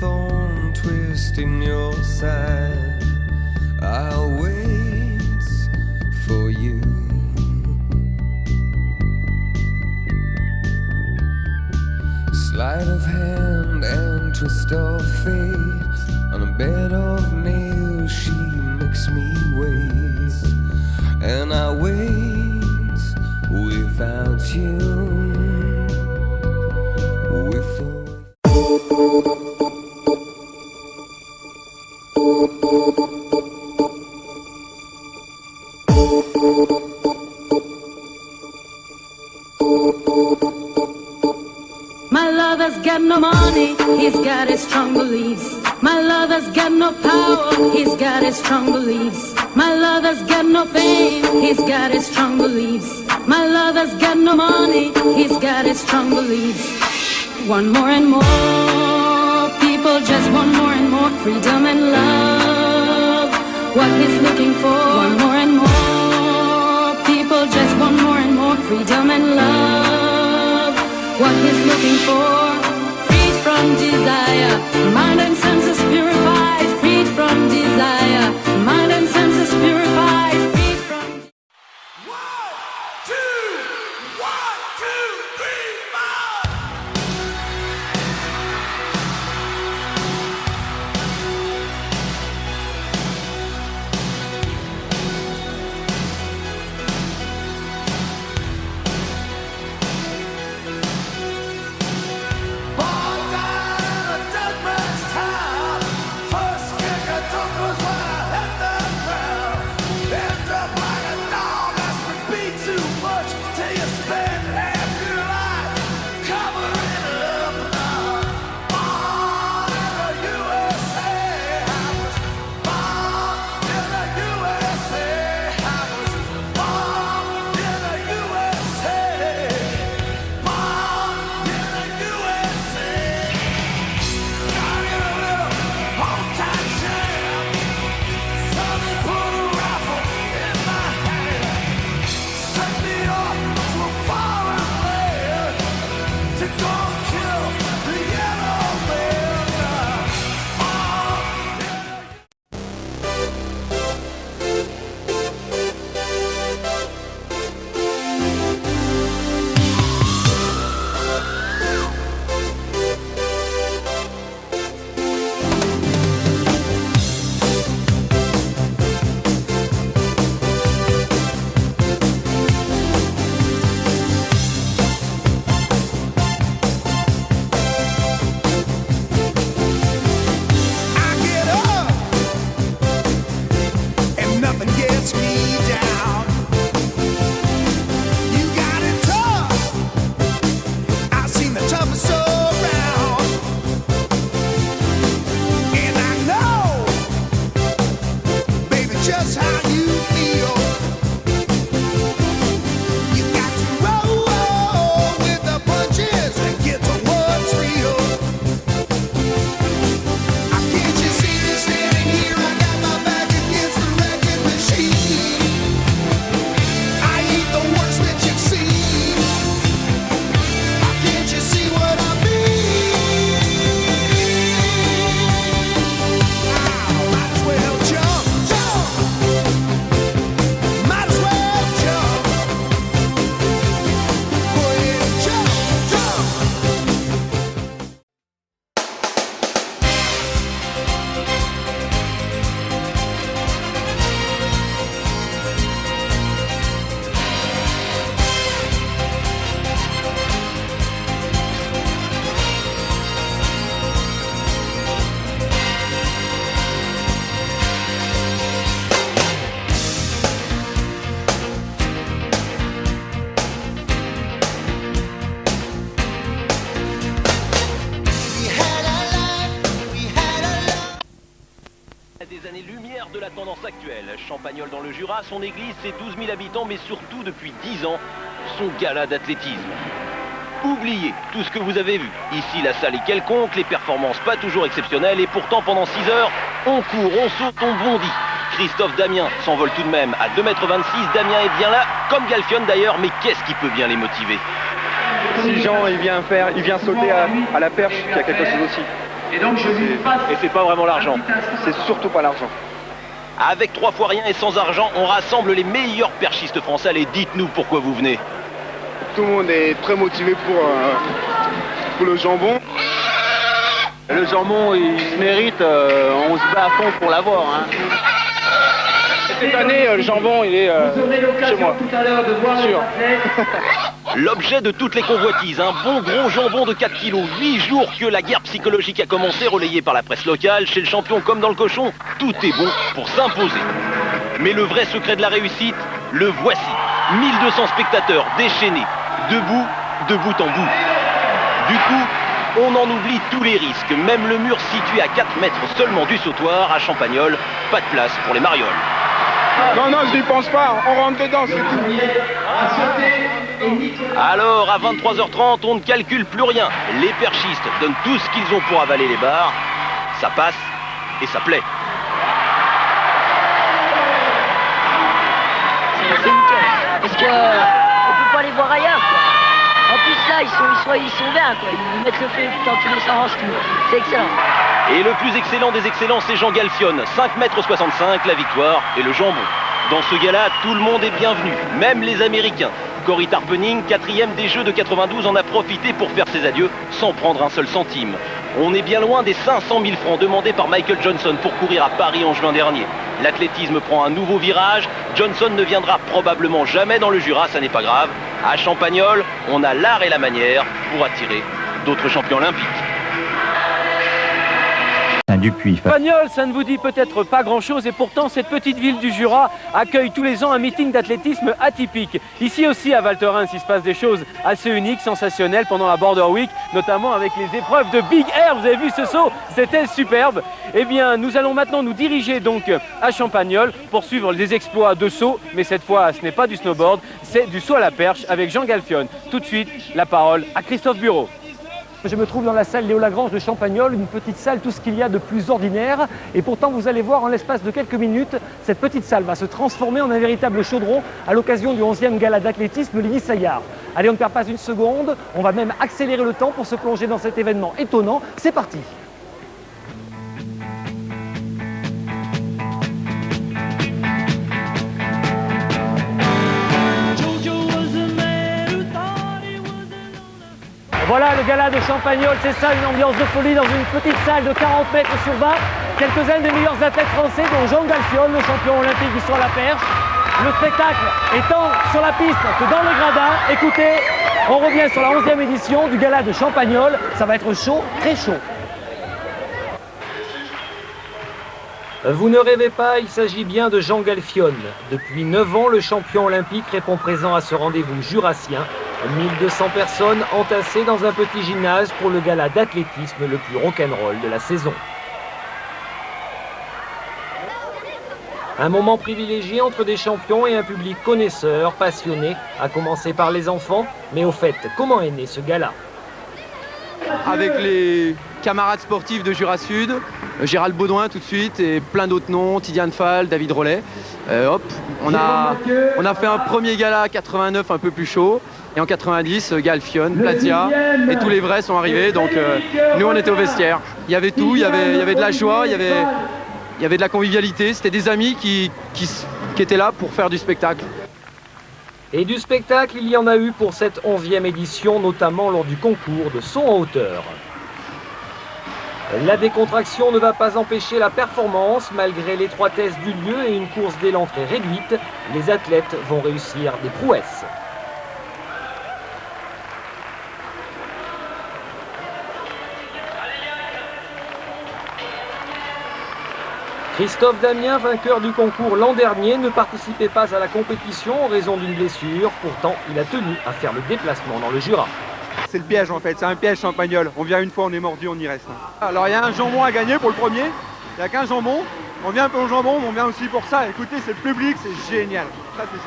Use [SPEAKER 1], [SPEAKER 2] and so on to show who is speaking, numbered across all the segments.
[SPEAKER 1] thorn twist in your side. I'll wait for you. Sleight of hand and twist of fate. On a bed of nails she makes me wait. And I wait without you.
[SPEAKER 2] My lover's got no money, he's got his strong beliefs. My lover's got no power, he's got his strong beliefs. My lover's got no fame, he's got his strong beliefs. My lover's got no money, he's got his strong beliefs. Want more and more, people just want more and more freedom and love. What he's looking for, want more and more, people just want more and more freedom and love. What he's looking for, freed from desire, mind and senses purified, freed from desire, mind and senses purified, freed from.
[SPEAKER 3] 1, 2, 1, 2, 3, 4.
[SPEAKER 4] Des années-lumière de la tendance actuelle. Champagnole dans le Jura, son église, ses 12 000 habitants, mais surtout depuis 10 ans, son gala d'athlétisme. Oubliez tout ce que vous avez vu. Ici, la salle est quelconque, les performances pas toujours exceptionnelles, et pourtant pendant 6 heures, on court, on saute, on bondit. Christophe Damien s'envole tout de même à 2,26 m. Damien est bien là, comme Galfion d'ailleurs, mais qu'est-ce qui peut bien les motiver?
[SPEAKER 5] Si Jean il vient sauter à la perche, il y a quelque chose aussi. Et donc je lui passe.
[SPEAKER 4] Et c'est pas vraiment l'argent.
[SPEAKER 6] C'est surtout pas l'argent.
[SPEAKER 4] Avec 3 fois rien et sans argent, on rassemble les meilleurs perchistes français. Allez, dites-nous pourquoi vous venez.
[SPEAKER 6] Tout le monde est très motivé pour le jambon.
[SPEAKER 7] Le jambon, il se mérite, on se bat à fond pour l'avoir. Hein.
[SPEAKER 6] Cette année, le jambon, il est chez moi.
[SPEAKER 5] Tout à l'heure de voir
[SPEAKER 6] sûr.
[SPEAKER 4] L'objet de toutes les convoitises, un bon gros jambon de 4 kilos. 8 jours que la guerre psychologique a commencé, relayée par la presse locale. Chez le champion comme dans le cochon, tout est bon pour s'imposer. Mais le vrai secret de la réussite, le voici. 1200 spectateurs déchaînés, debout, de bout en bout. Du coup, on en oublie tous les risques. Même le mur situé à 4 mètres seulement du sautoir, à Champagnole, pas de place pour les marioles.
[SPEAKER 6] Non, non, je n'y pense pas. On rentre dedans, c'est tout.
[SPEAKER 4] Alors, à 23h30, on ne calcule plus rien. Les perchistes donnent tout ce qu'ils ont pour avaler les barres. Ça passe et ça plaît.
[SPEAKER 8] C'est nickel. Parce que on peut pas les voir ailleurs, quoi. En plus là, ils sont bien, quoi. Ils mettent le feu dans tous les sens, tout. C'est excellent.
[SPEAKER 4] Et le plus excellent des excellents, c'est Jean Galfionne. 5,65 m, la victoire et le jambon. Dans ce gala, tout le monde est bienvenu, même les Américains. Corey Tarpening, 4e des Jeux de 92, en a profité pour faire ses adieux sans prendre un seul centime. On est bien loin des 500 000 francs demandés par Michael Johnson pour courir à Paris en juin dernier. L'athlétisme prend un nouveau virage. Johnson ne viendra probablement jamais dans le Jura, ça n'est pas grave. À Champagnole, on a l'art et la manière pour attirer d'autres champions olympiques.
[SPEAKER 9] Champagnole, ça ne vous dit peut-être pas grand-chose et pourtant cette petite ville du Jura accueille tous les ans un meeting d'athlétisme atypique. Ici aussi à Val Thorens, il se passe des choses assez uniques, sensationnelles pendant la Border Week, notamment avec les épreuves de Big Air. Vous avez vu ce saut? C'était superbe. Eh bien, nous allons maintenant nous diriger donc à Champagnole pour suivre les exploits de saut, mais cette fois ce n'est pas du snowboard, c'est du saut à la perche avec Jean Galfionne. Tout de suite, la parole à Christophe Bureau.
[SPEAKER 10] Je me trouve dans la salle Léo Lagrange de Champagnole, une petite salle, tout ce qu'il y a de plus ordinaire. Et pourtant, vous allez voir, en l'espace de quelques minutes, cette petite salle va se transformer en un véritable chaudron à l'occasion du 11e gala d'athlétisme Lily Saillard. Allez, on ne perd pas une seconde, on va même accélérer le temps pour se plonger dans cet événement étonnant. C'est parti! Voilà le gala de Champagnole, c'est ça, une ambiance de folie dans une petite salle de 40 mètres sur 20. Quelques-uns des meilleurs athlètes français, dont Jean Galfionne, le champion olympique du saut à la perche. Le spectacle étant sur la piste que dans le gradin. Écoutez, on revient sur la 11e édition du gala de Champagnole. Ça va être chaud, très chaud. Vous ne rêvez pas, il s'agit bien de Jean Galfionne. Depuis 9 ans, le champion olympique répond présent à ce rendez-vous jurassien. 1200 personnes entassées dans un petit gymnase pour le gala d'athlétisme le plus rock'n'roll de la saison. Un moment privilégié entre des champions et un public connaisseur, passionné, à commencer par les enfants. Mais au fait, comment est né ce gala?
[SPEAKER 11] Avec les camarades sportifs de Jura Sud, Gérald Baudouin tout de suite et plein d'autres noms, Tidiane Fall, David Rollet. Hop, on a fait un premier gala à 89 un peu plus chaud. Et en 90, Galfionne, Platia et tous les vrais sont arrivés. Donc nous, on était au vestiaire. Il y avait tout, il y avait de la joie, il y avait de la convivialité. C'était des amis qui étaient là pour faire du spectacle.
[SPEAKER 10] Et du spectacle, il y en a eu pour cette 11e édition, notamment lors du concours de saut en hauteur. La décontraction ne va pas empêcher la performance. Malgré l'étroitesse du lieu et une course d'élan très réduite, les athlètes vont réussir des prouesses. Christophe Damien, vainqueur du concours l'an dernier, ne participait pas à la compétition en raison d'une blessure. Pourtant, il a tenu à faire le déplacement dans le Jura.
[SPEAKER 6] C'est le piège en fait, c'est un piège Champagnole. On vient une fois, on est mordu, on y reste. Alors il y a un jambon à gagner pour le premier. Il n'y a qu'un jambon. On vient pour le jambon, mais on vient aussi pour ça. Écoutez, c'est le public, c'est génial. Ça, c'est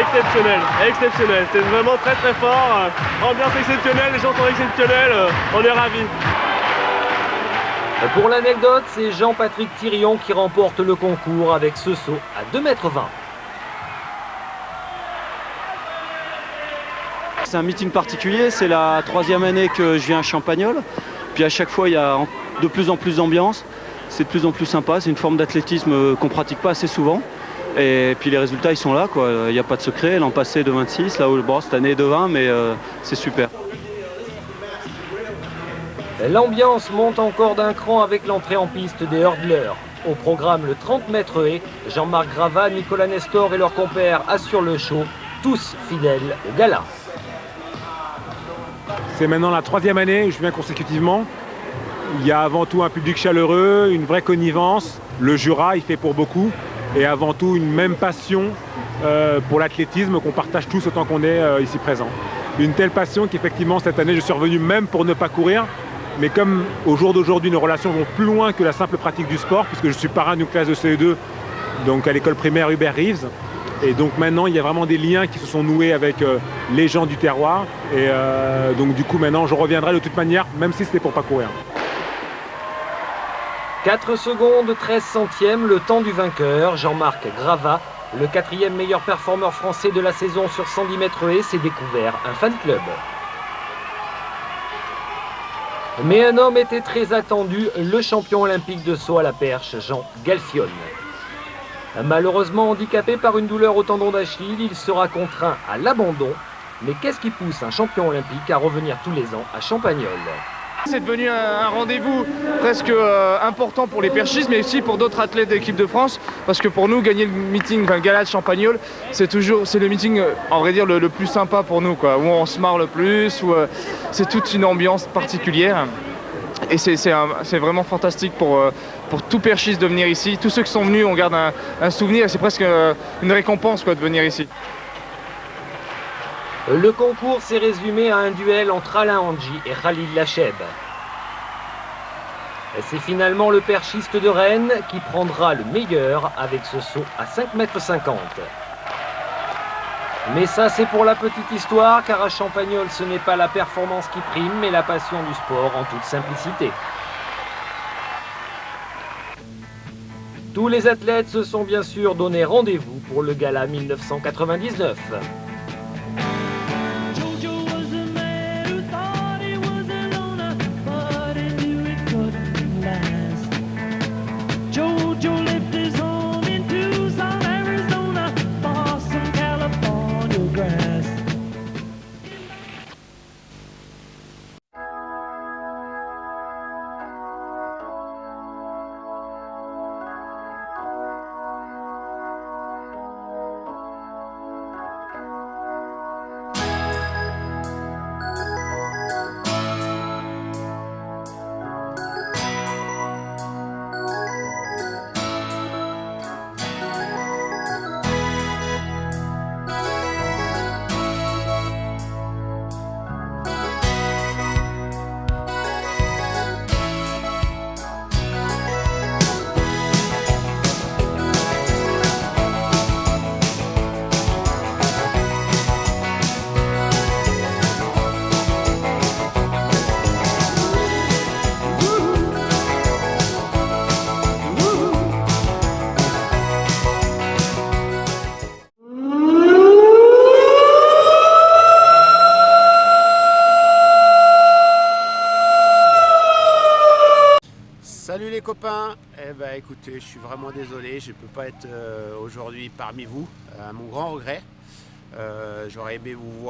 [SPEAKER 12] exceptionnel, exceptionnel. C'est vraiment très très fort. Ambiance exceptionnelle, les gens sont exceptionnels. On est ravis.
[SPEAKER 10] Pour l'anecdote, c'est Jean-Patrick Thirion qui remporte le concours avec ce saut à 2,20 m.
[SPEAKER 5] C'est un meeting particulier, c'est la 3e année que je viens à Champagnole. Puis à chaque fois, il y a de plus en plus d'ambiance. C'est de plus en plus sympa. C'est une forme d'athlétisme qu'on ne pratique pas assez souvent. Et puis les résultats, ils sont là, quoi. Il n'y a pas de secret. L'an passé, de 26. Là, bon, cette année, de 20, mais c'est super.
[SPEAKER 10] L'ambiance monte encore d'un cran avec l'entrée en piste des hurdlers. Au programme, le 30 mètres haies. Jean-Marc Grava, Nicolas Nestor et leurs compères assurent le show, tous fidèles au gala.
[SPEAKER 13] C'est maintenant la 3e année où je viens consécutivement. Il y a avant tout un public chaleureux, une vraie connivence. Le Jura, il fait pour beaucoup. Et avant tout, une même passion pour l'athlétisme qu'on partage tous autant qu'on est ici présent. Une telle passion qu'effectivement, cette année, je suis revenu même pour ne pas courir. Mais comme au jour d'aujourd'hui, nos relations vont plus loin que la simple pratique du sport, puisque je suis parrain d'une classe de CE2, donc à l'école primaire Hubert Reeves. Et donc maintenant, il y a vraiment des liens qui se sont noués avec les gens du terroir. Et donc du coup, maintenant, je reviendrai de toute manière, même si c'était pour pas courir.
[SPEAKER 10] 4 secondes, 13 centièmes, le temps du vainqueur, Jean-Marc Grava. Le 4e meilleur performeur français de la saison sur 110 mètres haies s'est découvert un fan club. Mais un homme était très attendu, le champion olympique de saut à la perche, Jean Galfionne. Malheureusement handicapé par une douleur au tendon d'Achille, il sera contraint à l'abandon. Mais qu'est-ce qui pousse un champion olympique à revenir tous les ans à Champagnole ?
[SPEAKER 14] C'est devenu un rendez-vous presque important pour les perchistes, mais aussi pour d'autres athlètes de l'équipe de France, parce que pour nous, gagner le meeting, le gala de Champagnole, c'est le meeting, en vrai dire, le plus sympa pour nous, quoi, où on se marre le plus, où c'est toute une ambiance particulière. Et c'est vraiment fantastique pour tout perchiste de venir ici. Tous ceux qui sont venus, on garde un souvenir, c'est presque une récompense, quoi, de venir ici.
[SPEAKER 10] Le concours s'est résumé à un duel entre Alain Anji et Khalil Lacheb. C'est finalement le perchiste de Rennes qui prendra le meilleur avec ce saut à 5,50 m. Mais ça, c'est pour la petite histoire, car à Champagnole, ce n'est pas la performance qui prime, mais la passion du sport en toute simplicité. Tous les athlètes se sont bien sûr donné rendez-vous pour le gala 1999.
[SPEAKER 15] Salut les copains, eh ben écoutez, je suis vraiment désolé, je ne peux pas être aujourd'hui parmi vous, à mon grand regret. J'aurais aimé vous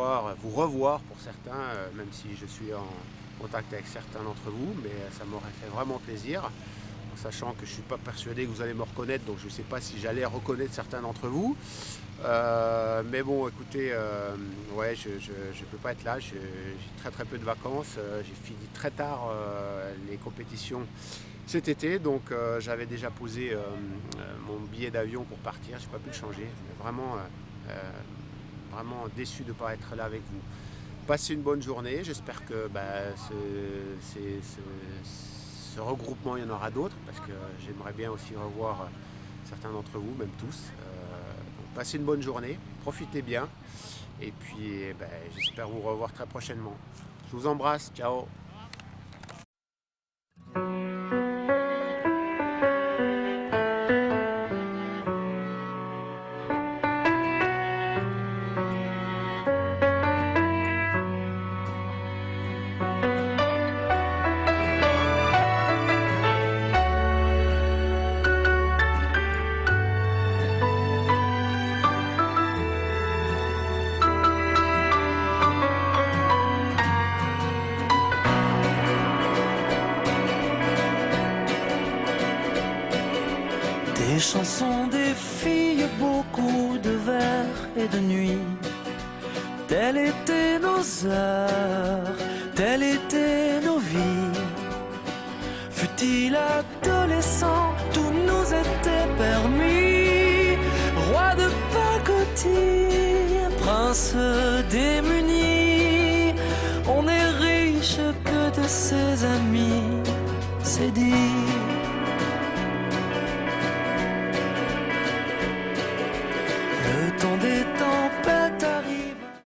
[SPEAKER 15] revoir pour certains, même si je suis en contact avec certains d'entre vous, mais ça m'aurait fait vraiment plaisir, en sachant que je ne suis pas persuadé que vous allez me reconnaître, donc je ne sais pas si j'allais reconnaître certains d'entre vous. Mais bon, écoutez, ouais, je ne peux pas être là, j'ai très peu de vacances, j'ai fini très tard les compétitions cet été, donc j'avais déjà posé mon billet d'avion pour partir, je n'ai pas pu le changer, je suis vraiment déçu de ne pas être là avec vous. Passez une bonne journée, j'espère que ce regroupement, il y en aura d'autres, parce que j'aimerais bien aussi revoir certains d'entre vous, même tous. Donc, passez une bonne journée, profitez bien, et puis j'espère vous revoir très prochainement. Je vous embrasse, ciao.
[SPEAKER 16] les chansons des filles, beaucoup de vers et de nuits. Telles étaient nos heures, telles étaient nos vies. Fut-il adolescent, tout nous était permis. Roi de pacotille, prince démuni, on n'est riche que de ses amis, c'est dit.